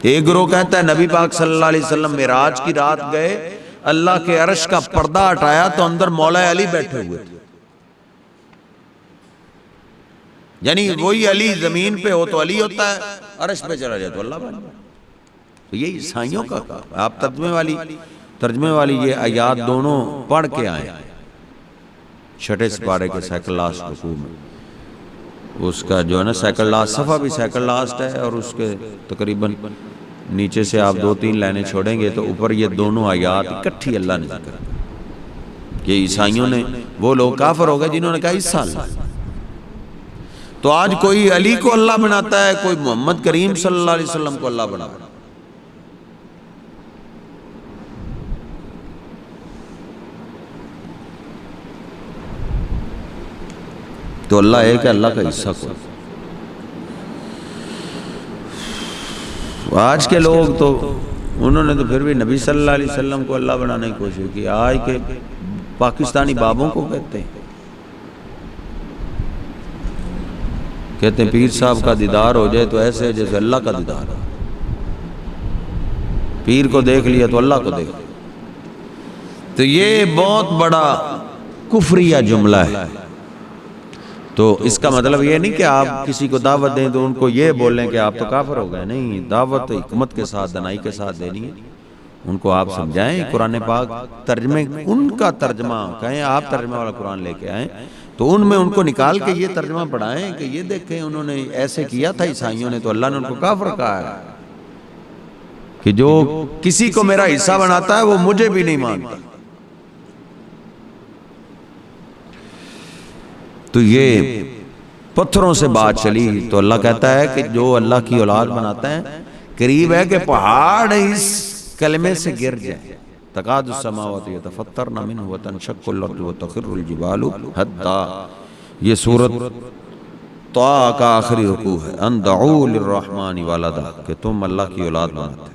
ایک گروہ کہتا ہے نبی پاک صلی اللہ علیہ وسلم معراج کی رات گئے، اللہ کے عرش کا پردہ ہٹایا تو اندر مولا علی بیٹھے ہوئے تھے، یعنی وہی علی زمین پہ ہو تو علی ہوتا ہے، عرش پہ چلا جائے تو اللہ بن جائے۔ تو یہ عیسائیوں کا آپ ترجمے والی یہ آیات دونوں پڑھ کے آئیں، چھٹے سپارے کے سیکنڈ لاسٹ رکوع میں، اس کا جو ہے نا سیکنڈ لاسٹ صفحہ بھی سیکنڈ لاسٹ ہے، اور اس کے تقریباً نیچے سے آپ 2-3 لائنیں چھوڑیں گے تو اوپر یہ دونوں آیات اکٹھی اللہ نے ذکر کہ عیسائیوں نے، وہ لوگ کافر ہو گئے جنہوں نے کہا عیسیٰ اللہ۔ تو آج کوئی علی کو اللہ بناتا ہے، کوئی محمد کریم صلی اللہ علیہ وسلم کو اللہ بناتا ہے۔ تو اللہ ایک ہے، اللہ کا حصہ کو۔ آج کے لوگ تو انہوں نے تو پھر بھی نبی صلی اللہ علیہ وسلم کو اللہ بنانے کی کوشش کی، آج کے پاکستانی بابوں کو کہتے ہیں پیر صاحب کا دیدار ہو جائے تو ایسے جیسے اللہ کا دیدار ہو، پیر کو دیکھ لیا تو اللہ کو دیکھ لیا۔ تو یہ بہت بڑا کفریہ جملہ ہے۔ تو اس کا مطلب یہ نہیں کہ آپ کسی کو دعوت دیں تو ان کو یہ بولیں کہ آپ تو کافر ہو گئے، نہیں، دعوت حکمت کے ساتھ، دنائی کے ساتھ دینی ہے۔ ان کو آپ سمجھائیں، قرآن پاک ترجمے، ان کا ترجمہ کہیں، آپ ترجمہ والا قرآن لے کے آئیں تو ان میں ان کو نکال کے یہ ترجمہ پڑھائیں کہ یہ دیکھیں انہوں نے ایسے کیا تھا عیسائیوں نے تو اللہ نے ان کو کافر کہا ہے، کہ جو کسی کو میرا حصہ بناتا ہے وہ مجھے بھی نہیں مانتا۔ تو یہ پتھروں سے بات چلی تو اللہ کہتا ہے کہ جو اللہ کی اولاد بناتا ہے قریب ہے کہ پہاڑ اس کلمے سے گر جائے۔ تکاد السماوات یتفطرن منہ وتنشق الارض وتخر الجبال حتی، یہ سورۃ طٰ کا آخری رکوع ہے، ان دعوا للرحمن ولدا، کہ تم اللہ کی اولاد بناتے